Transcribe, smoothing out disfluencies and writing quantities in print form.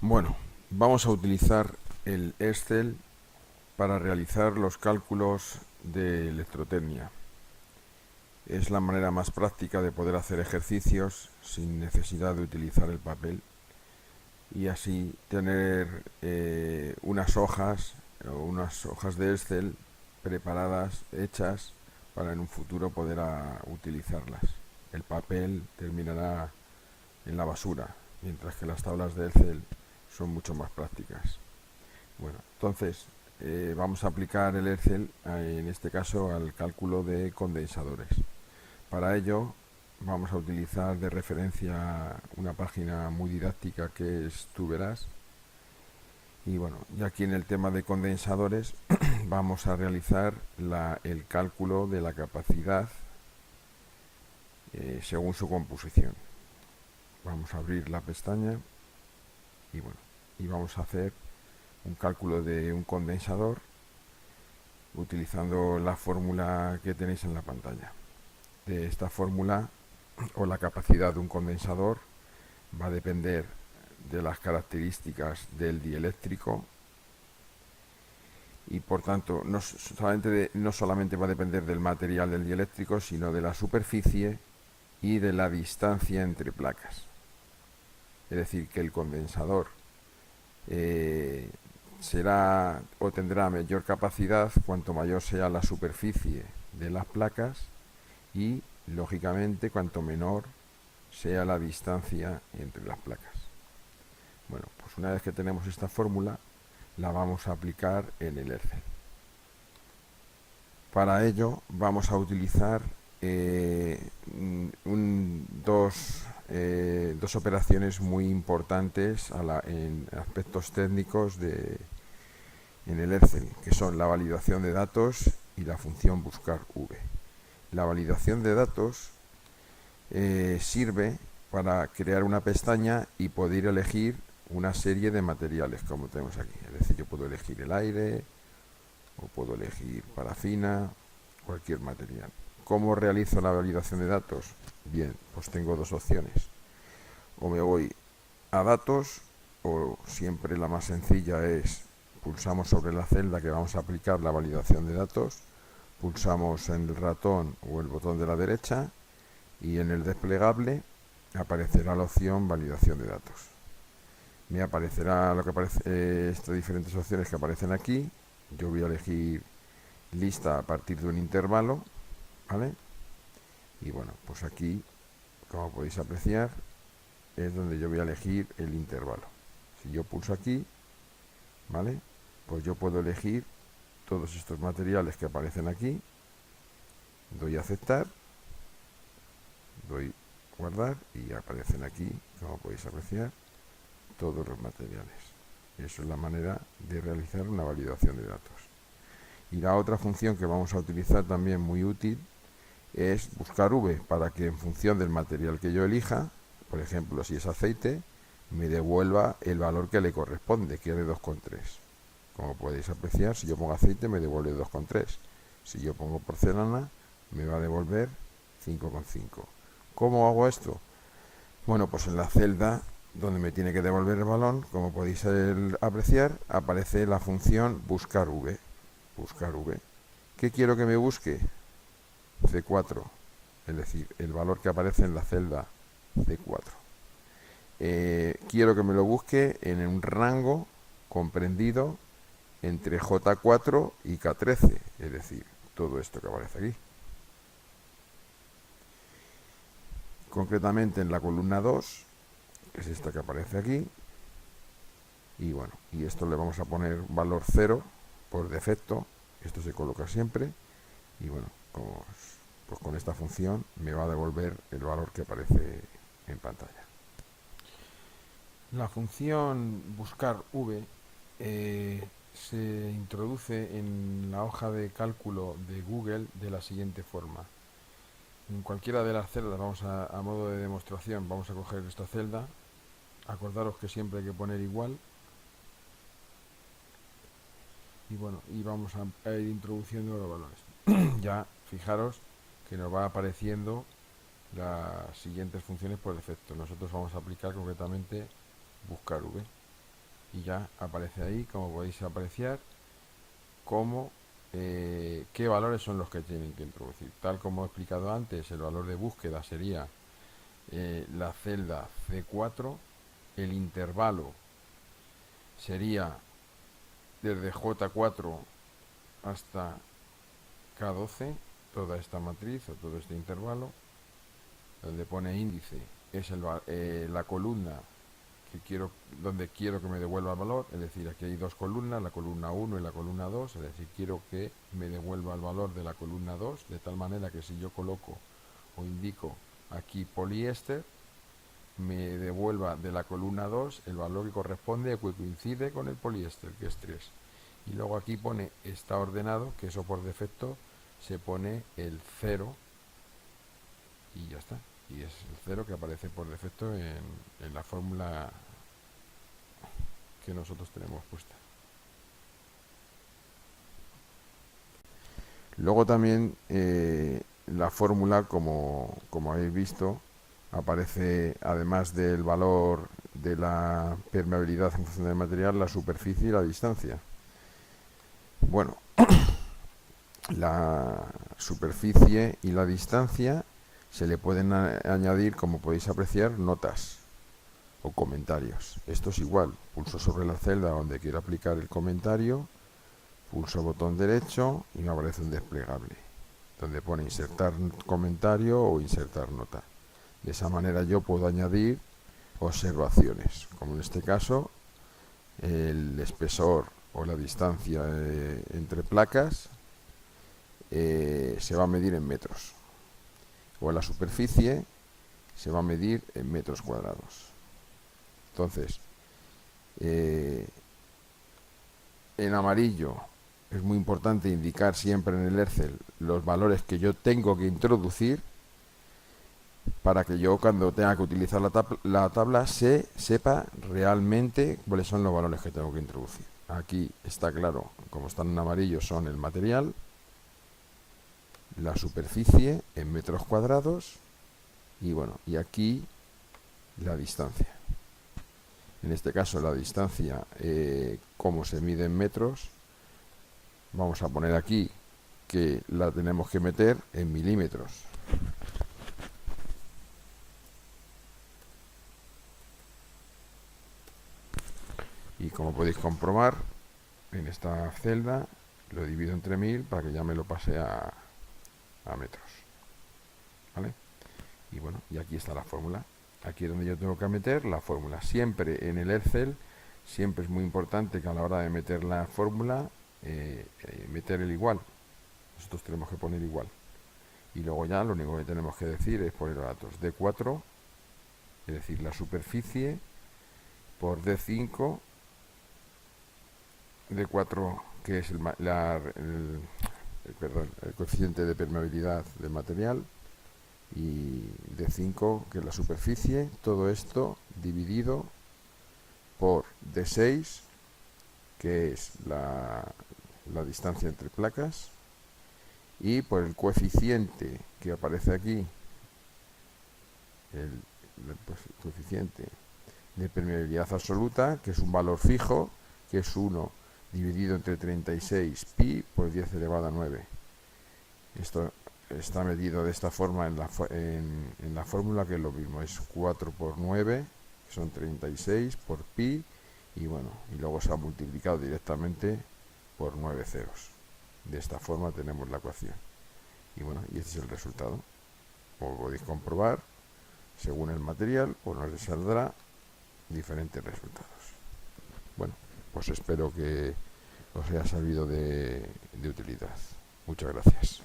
Bueno, vamos a utilizar el Excel para realizar los cálculos de electrotecnia. Es la manera más práctica de poder hacer ejercicios sin necesidad de utilizar el papel y así tener unas hojas de Excel preparadas, hechas, para en un futuro poder utilizarlas. El papel terminará en la basura, mientras que las tablas de Excel son mucho más prácticas. Bueno, entonces vamos a aplicar el Excel, en este caso, al cálculo de condensadores. Para ello vamos a utilizar de referencia una página muy didáctica que es Tú Verás. Y bueno, ya aquí en el tema de condensadores vamos a realizar el cálculo de la capacidad según su composición. Vamos a abrir la pestaña y bueno, y vamos a hacer un cálculo de un condensador utilizando la fórmula que tenéis en la pantalla. De esta fórmula, o la capacidad de un condensador, va a depender de las características del dieléctrico y por tanto no solamente va a depender del material del dieléctrico, sino de la superficie y de la distancia entre placas. Es decir, que el condensador será o tendrá mayor capacidad cuanto mayor sea la superficie de las placas y, lógicamente, cuanto menor sea la distancia entre las placas. Bueno, pues una vez que tenemos esta fórmula, la vamos a aplicar en el Excel. Para ello vamos a utilizar dos operaciones muy importantes en aspectos técnicos en el Excel, que son la validación de datos y la función buscar v. La validación de datos sirve para crear una pestaña y poder elegir una serie de materiales, como tenemos aquí. Es decir, yo puedo elegir el aire o puedo elegir parafina, cualquier material. ¿Cómo realizo la validación de datos? Bien, pues tengo dos opciones. O me voy a datos, o siempre la más sencilla es pulsamos sobre la celda que vamos a aplicar la validación de datos, pulsamos en el ratón o el botón de la derecha y en el desplegable aparecerá la opción validación de datos. Me aparecerá lo que aparece, estas diferentes opciones que aparecen aquí. Yo voy a elegir lista a partir de un intervalo, ¿vale? Y bueno, pues aquí, como podéis apreciar, es donde yo voy a elegir el intervalo. Si yo pulso aquí, ¿vale? Pues yo puedo elegir todos estos materiales que aparecen aquí, doy a aceptar, doy guardar y aparecen aquí, como podéis apreciar, todos los materiales. Eso es la manera de realizar una validación de datos. Y la otra función que vamos a utilizar también muy útil es buscar v, para que en función del material que yo elija, por ejemplo si es aceite, me devuelva el valor que le corresponde, que es de 2,3. Como podéis apreciar, si yo pongo aceite me devuelve 2,3. Si yo pongo porcelana me va a devolver 5,5. ¿Cómo hago esto? Bueno, pues en la celda donde me tiene que devolver el balón, como podéis apreciar, aparece la función buscar v. Buscar v. ¿Qué quiero que me busque? C4, es decir, el valor que aparece en la celda C4. Quiero que me lo busque en un rango comprendido entre J4 y K13, es decir, todo esto que aparece aquí. Concretamente en la columna 2, que es esta que aparece aquí, y bueno, y esto le vamos a poner valor 0 por defecto, esto se coloca siempre, y bueno, pues con esta función me va a devolver el valor que aparece en pantalla. La función buscar v se introduce en la hoja de cálculo de Google de la siguiente forma. En cualquiera de las celdas, a modo de demostración, vamos a coger esta celda. Acordaros que siempre hay que poner igual. Y bueno, y vamos a ir introduciendo los valores. Ya, fijaros que nos va apareciendo las siguientes funciones por defecto. Nosotros vamos a aplicar concretamente buscar v. y ya aparece ahí, como podéis apreciar, cómo, qué valores son los que tienen que introducir. Tal como he explicado antes, el valor de búsqueda sería la celda C4, el intervalo sería desde J4 hasta K12, toda esta matriz o todo este intervalo, donde pone índice es la columna donde quiero que me devuelva el valor, es decir, aquí hay dos columnas, la columna 1 y la columna 2, es decir, quiero que me devuelva el valor de la columna 2, de tal manera que si yo coloco o indico aquí poliéster, me devuelva de la columna 2 el valor que corresponde o que coincide con el poliéster, que es 3. Y luego aquí pone está ordenado, que eso por defecto se pone el 0 y ya está. Y es el 0 que aparece por defecto en la fórmula que nosotros tenemos puesta. Luego también la fórmula, como habéis visto, aparece, además del valor de la permeabilidad en función del material, la superficie y la distancia. Bueno, la superficie y la distancia se le pueden añadir, como podéis apreciar, notas o comentarios. Esto es igual, pulso sobre la celda donde quiero aplicar el comentario, pulso botón derecho y me aparece un desplegable donde pone insertar comentario o insertar nota. De esa manera yo puedo añadir observaciones, como en este caso el espesor o la distancia entre placas se va a medir en metros, o la superficie se va a medir en metros cuadrados. Entonces, en amarillo es muy importante indicar siempre en el Excel los valores que yo tengo que introducir para que yo, cuando tenga que utilizar la tabla, sepa realmente cuáles son los valores que tengo que introducir. Aquí está claro, como están en amarillo, son el material, la superficie en metros cuadrados y bueno, y aquí la distancia. En este caso la distancia, como se mide en metros, vamos a poner aquí que la tenemos que meter en milímetros. Y como podéis comprobar, en esta celda lo divido entre 1000 para que ya me lo pase a metros. ¿Vale? Y bueno, y aquí está la fórmula. Aquí es donde yo tengo que meter la fórmula. Siempre en el Excel, siempre es muy importante que a la hora de meter la fórmula, meter el igual. Nosotros tenemos que poner igual. Y luego ya lo único que tenemos que decir es poner los datos D4, es decir, la superficie, por D5, D4, que es el coeficiente de permeabilidad del material, y D5, que es la superficie, todo esto dividido por D6, que es la distancia entre placas, y por el coeficiente que aparece aquí, el coeficiente de permeabilidad absoluta, que es un valor fijo, que es 1 dividido entre 36 pi por 10 elevado a 9. Esto está medido de esta forma en la fórmula, que es lo mismo, es 4 por 9, que son 36 por pi, y bueno, y luego se ha multiplicado directamente por 9 ceros. De esta forma tenemos la ecuación. Y bueno, y este es el resultado. Como podéis comprobar, según el material, pues nos saldrá diferentes resultados. Bueno, pues espero que os haya servido de utilidad. Muchas gracias.